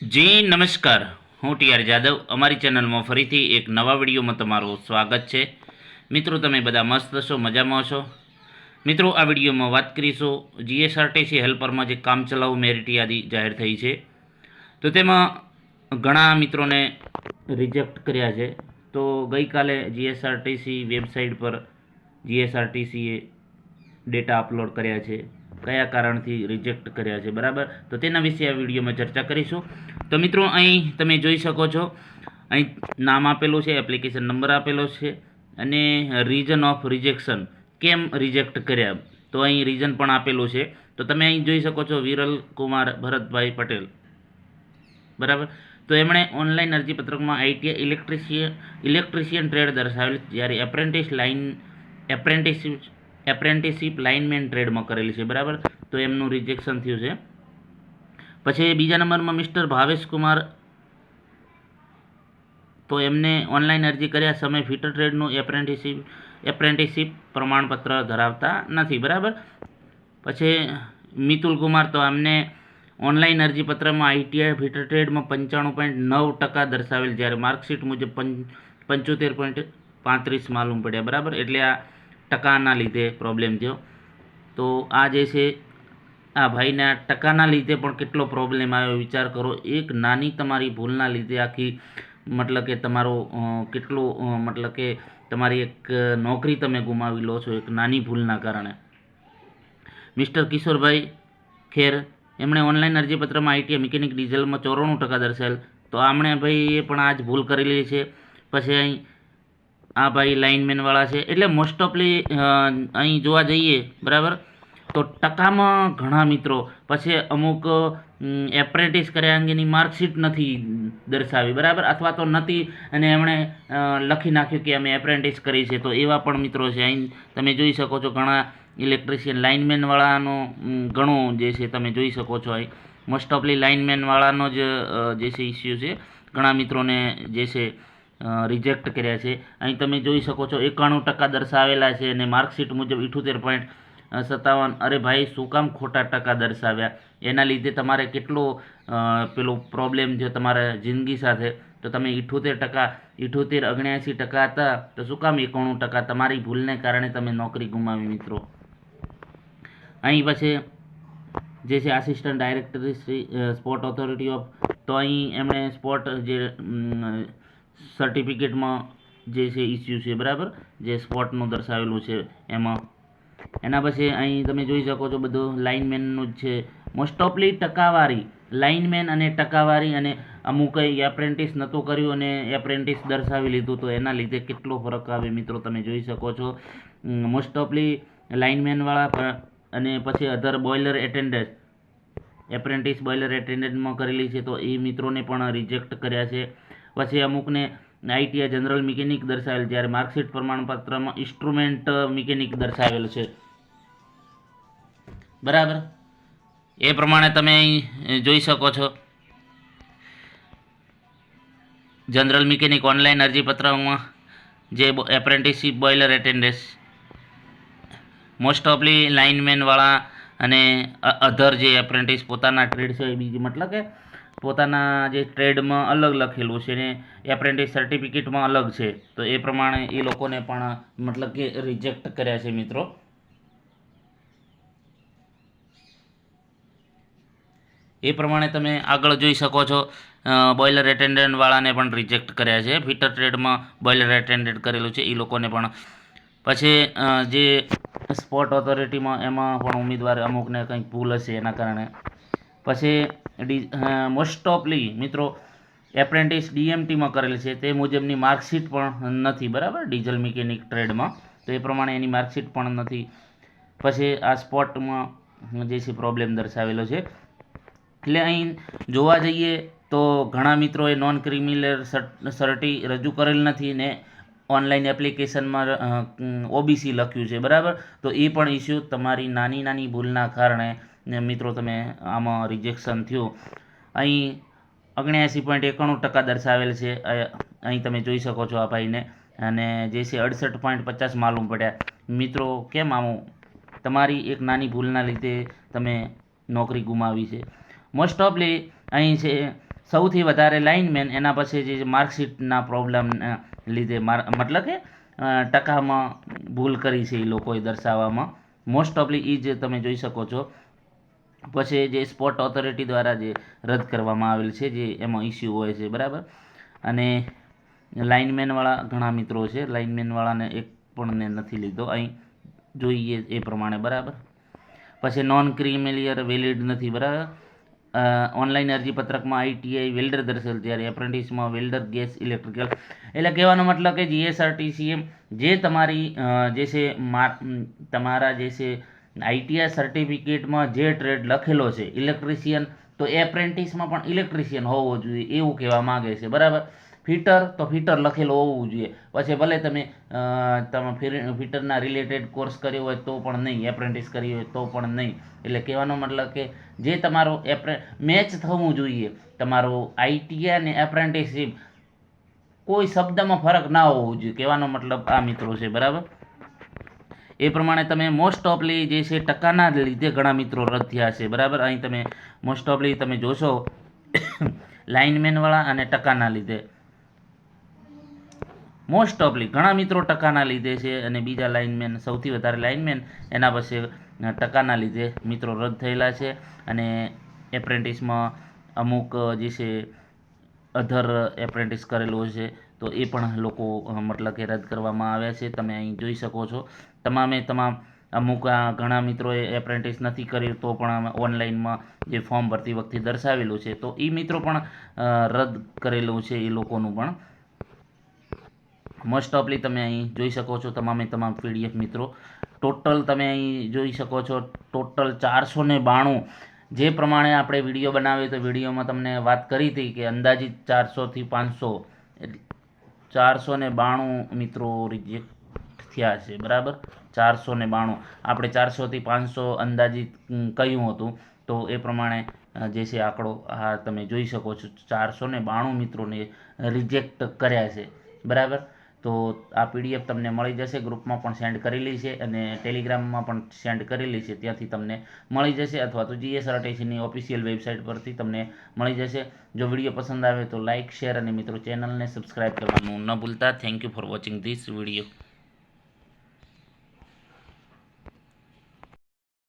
જી નમસ્કાર, હું ટીઆર જાદવ. અમારી ચેનલમાં ફરીથી એક નવા વિડીયોમાં તમારું સ્વાગત છે. મિત્રો, તમે બધા મસ્ત છો, મજામાં છો? મિત્રો, આ વિડીયોમાં વાત કરીશું જીએસઆરટીસી હેલ્પરમાં જે કામચલાઉ મેરિટ યાદી જાહેર થઈ છે, તો તેમાં ઘણા મિત્રોને રિજેક્ટ કર્યા છે. તો ગઈકાલે જીએસઆરટીસી વેબસાઇટ પર જીએસઆરટીસીએ ડેટા અપલોડ કર્યા છે, કયા કારણથી રિજેક્ટ કર્યા છે, બરાબર? તો તેના વિશે આ વિડીયોમાં ચર્ચા કરીશું. તો મિત્રો, અહીં તમે જોઈ શકો છો, અહીં નામ આપેલું છે, એપ્લિકેશન નંબર આપેલો છે અને રીઝન ઓફ રિજેક્શન, કેમ રિજેક્ટ કર્યા, તો અહીં રીઝન પણ આપેલું છે. તો તમે અહીં જોઈ શકો છો, વિરલ કુમાર ભરતભાઈ પટેલ, બરાબર. તો એમણે ઓનલાઈન અરજીપત્રકમાં આઈટીઆઈ ઇલેક્ટ્રિશિયન ટ્રેડ દર્શાવેલ, જ્યારે એપ્રેન્ટિસશીપ લાઇનમેન ટ્રેડમાં કરેલી છે, બરાબર. તો એમનું રિજેક્શન થયું છે. પછી બીજા નંબરમાં મિસ્ટર ભાવેશ કુમાર, તો એમને ઓનલાઈન અરજી કર્યા સમય ફિટર ટ્રેડનું એપ્રેન્ટિસશીપ પ્રમાણપત્ર ધરાવતા નથી, બરાબર. પછી મિતુલ કુમાર, તો એમને ઓનલાઈન અરજીપત્રમાં આઈટીઆઈ ફિટર ટ્રેડમાં 95.9% દર્શાવેલ, જ્યારે માર્કશીટ મુજબ 75.35 માલુમ પડ્યા, બરાબર. એટલે આ ટકાના લીધે પ્રોબ્લેમ થયો. તો આ જે છે, આ ભાઈના ટકાના લીધે પણ કેટલો પ્રોબ્લેમ આવ્યો વિચાર કરો. એક નાની તમારી ભૂલના લીધે આખી મતલબ કે તમારો કેટલો મતલબ કે તમારી એક નોકરી તમે ગુમાવી લો છો એક નાની ભૂલના કારણે. મિસ્ટર કિશોરભાઈ ખેર, એમણે ઓનલાઈન અરજીપત્રમાં આઈટીઆઈ મિકેનિક ડીઝલમાં 94% દર્શાવેલ, તો આમણે ભાઈ એ પણ આ જ ભૂલ કરેલી છે. પછી અહીં આ ભાઈ લાઇનમેનવાળા છે. એટલે મોસ્ટ ઓફલી અહીં જોવા જઈએ, બરાબર, તો ટકામાં ઘણા મિત્રો, પછી અમુક એપ્રેન્ટિસ કર્યા અંગેની માર્કશીટ નથી દર્શાવી, બરાબર, અથવા તો નથી અને એમણે લખી નાખ્યું કે અમે એપ્રેન્ટિસ કરી છે. તો એવા પણ મિત્રો છે. અહીં તમે જોઈ શકો છો, ઘણા ઇલેક્ટ્રિશિયન લાઇનમેનવાળાનો ઘણું જે છે તમે જોઈ શકો છો. અહીં મોસ્ટ ઓફલી લાઇનમેનવાળાનો જ જે છે ઇસ્યુ છે, ઘણા મિત્રોને જે છે રિજેક્ટ કર્યા છે. અહીં તમે જોઈ શકો છો, 91% દર્શાવેલા છે અને માર્કશીટ મુજબ 78.57. અરે ભાઈ, શું કામ ખોટા ટકા દર્શાવ્યા? એના લીધે તમારે કેટલો પેલો પ્રોબ્લેમ છે તમારા જિંદગી સાથે. તો તમે 78 હતા, તો શું કામ 91%? તમારી ભૂલને કારણે તમે નોકરી ગુમાવી, મિત્રો. અહીં પછી જે છે assistant director sport authority of, તો અહીં એમણે સ્પોર્ટ જે સર્ટિફિકેટમાં જે છે ઇસ્યુ છે, બરાબર, જે સ્પોર્ટનું દર્શાવેલું છે એમાં. એના પછી અહીં તમે જોઈ શકો છો, બધું લાઇનમેનનું જ છે. મોસ્ટ ઓફલી ટકાવારી, લાઇનમેન અને ટકાવારી, અને અમુક એપ્રેન્ટિસ નહોતું કર્યું અને એપ્રેન્ટિસ દર્શાવી લીધું, તો એના લીધે કેટલો ફરક આવે, મિત્રો, તમે જોઈ શકો છો. મોસ્ટ ઓફલી લાઇનમેનવાળા અને પછી અધર બોઇલર એટેન્ડન્ટ, એપ્રેન્ટિસ બોઇલર એટેન્ડન્ટમાં કરેલી છે, તો એ મિત્રોને પણ રિજેક્ટ કર્યા છે. પછી અમુકને આઈટીઆઈ જનરલ મિકેનિક દર્શાવેલ, જ્યારે માર્કશીટ પ્રમાણપત્રમાં ઇન્સ્ટ્રુમેન્ટ મિકેનિક દર્શાવેલ છે, બરાબર. એ પ્રમાણે તમે અહીં જોઈ શકો છો, જનરલ મિકેનિક ઓનલાઈન અરજીપત્રમાં જે એપ્રેન્ટિસશીપ બોઇલર એટેન્ડન્સ, મોસ્ટ ઓફલી લાઇનમેનવાળા અને અધર જે એપ્રેન્ટિસ પોતાના ટ્રેડ છે એ બીજી, મતલબ કે પોતાના જે ટ્રેડમાં અલગ લખેલું છે ને એપ્રેન્ટિસ સર્ટિફિકેટમાં અલગ છે, તો એ પ્રમાણે એ લોકોને પણ મતલબ કે રિજેક્ટ કર્યા છે, મિત્રો. એ પ્રમાણે તમે આગળ જોઈ શકો છો, બોઇલર એટેન્ડન્ટવાળાને પણ રિજેક્ટ કર્યા છે. ફિટર ટ્રેડમાં બોઇલર એટેન્ડન્ટ કરેલું છે એ લોકોને પણ. પછી જે સ્પોર્ટ ઓથોરિટીમાં એમાં પણ ઉમેદવાર અમુકને કંઈક ભૂલ હશે એના કારણે. પછી મોસ્ટ ઓફલી મિત્રો એપ્રેન્ટિસ ડીએમટીમાં કરેલ છે, તે મુજબની માર્કશીટ પણ નથી, બરાબર, ડીઝલ મિકેનિક ટ્રેડમાં, તો એ પ્રમાણે એની માર્કશીટ પણ નથી. પછી આ સ્પોર્ટમાં જે છે પ્રોબ્લેમ દર્શાવેલો છે. એટલે અહીં જોવા જઈએ તો ઘણા મિત્રોએ નોન ક્રિમિનલ સર્ટી રજૂ કરેલ નથી ને ઓનલાઈન એપ્લિકેશનમાં ઓબીસી લખ્યું છે, બરાબર. તો એ પણ ઇસ્યુ તમારી નાની નાની ભૂલના કારણે મિત્રો તમે આમાં રિજેક્શન થયું. અહીં 79.91% દર્શાવેલ છે, અહીં તમે જોઈ શકો છો આ ભાઈને, અને જે છે 68.50 માલુમ પડ્યા. મિત્રો, કેમ આવું? તમારી એક નાની ભૂલના લીધે તમે નોકરી ગુમાવી છે. મોસ્ટ ઓફલી અહીં છે સૌથી વધારે લાઇનમેન, એના પછી જે માર્કશીટના પ્રોબ્લેમ લીધે મતલબ કે ટકામાં ભૂલ કરી છે એ લોકોએ દર્શાવવામાં, મોસ્ટ ઓફલી એ જ તમે જોઈ શકો છો. પછી જે સ્પોર્ટ ઓથોરિટી દ્વારા જે રદ કરવામાં આવેલ છે, જે એમાં ઇસ્યુ હોય છે, બરાબર. અને લાઇનમેનવાળા ઘણા મિત્રો છે, લાઇનમેનવાળાને એક પણ ને નથી લીધો અહીં જોઈએ એ પ્રમાણે, બરાબર. પછી નોન ક્રિમિલિયર વેલિડ નથી, બરાબર. ઓનલાઈન અરજીપત્રકમાં આઈટીઆઈ વેલ્ડર દર્શેલ, જ્યારે એપ્રેન્ટિસમાં વેલ્ડર ગેસ ઇલેક્ટ્રિકલ. એટલે કહેવાનો મતલબ કે જીએસઆરટીસીએ જે તમારી જે છે તમારા જે છે આઈટીઆઈ સર્ટિફિકેટમાં જે ટ્રેડ લખેલો છે ઇલેક્ટ્રિશિયન, તો એપ્રેન્ટિસમાં પણ ઇલેક્ટ્રિશિયન હોવો જોઈએ એવું કહેવા માગે છે, બરાબર. ફિટર તો ફિટર લખેલું હોવું જોઈએ. પછી ભલે તમે ફિટરના રિલેટેડ કોર્સ કર્યો હોય તો પણ નહીં, એપ્રેન્ટિસ કરી હોય તો પણ નહીં. એટલે કહેવાનો મતલબ કે જે તમારો મેચ થવું જોઈએ, તમારો આઈટીઆઈ અને એપ્રેન્ટિસશીપ કોઈ શબ્દમાં ફરક ના હોવો જોઈએ, કહેવાનો મતલબ આ મિત્રો છે, બરાબર. એ પ્રમાણે તમે મોસ્ટ ઓફલી જે છે ટકાના લીધે ઘણા મિત્રો રદ થયા છે, બરાબર. અહીં તમે મોસ્ટ ઓફલી તમે જોશો લાઇનમેનવાળા અને ટકાના લીધે મોસ્ટ ઓફલી ઘણા મિત્રો ટકાના લીધે છે, અને બીજા લાઇનમેન, સૌથી વધારે લાઇનમેન, એના પછી ટકાના લીધે મિત્રો રદ થયેલા છે. અને એપ્રેન્ટિસમાં અમુક જે છે અધર એપ્રેન્ટિસ કરેલું છે, તો એ પણ લોકો મતલબ કે રદ કરવામાં આવ્યા છે. તમે અહીં જોઈ શકો છો તમામ અમુક ઘણા મિત્રોએ એપ્રેન્ટિસ નથી કર્યું તો પણ ઓનલાઈનમાં જે ફોર્મ ભરતી વખતે દર્શાવેલું છે, તો એ મિત્રો પણ રદ કરેલું છે એ લોકોનું પણ. મોસ્ટ ઓફલી તમે અહીં જોઈ શકો છો તમામ પીડીએફ મિત્રો. ટોટલ તમે અહીં જોઈ શકો છો ટોટલ 492. જે પ્રમાણે આપણે વિડીયો બનાવ્યો તો વિડીયોમાં તમને વાત કરી હતી કે અંદાજિત 400 થી 500 એટલે 492 મિત્રો રિજેક્ટ થયા છે, બરાબર. 492 આપણે 400 થી 500 અંદાજિત કહ્યું હતું, તો એ પ્રમાણે જે છે આંકડો આ તમે જોઈ શકો છો 492 મિત્રોને રિજેક્ટ કર્યા છે, બરાબર. તો આ પીડીએફ તમને મળી જશે, ગ્રુપમાં પણ સેન્ડ કરેલી છે અને ટેલિગ્રામમાં પણ સેન્ડ કરેલી છે, ત્યાંથી તમને મળી જશે, અથવા તો જીએસઆરટીસીની ઓફિશિયલ વેબસાઇટ પરથી તમને મળી જશે. જો વિડીયો પસંદ આવે તો લાઇક, શેર અને મિત્રો ચેનલને સબસ્ક્રાઈબ કરવાનું ન ભૂલતા. Thank you for watching this video.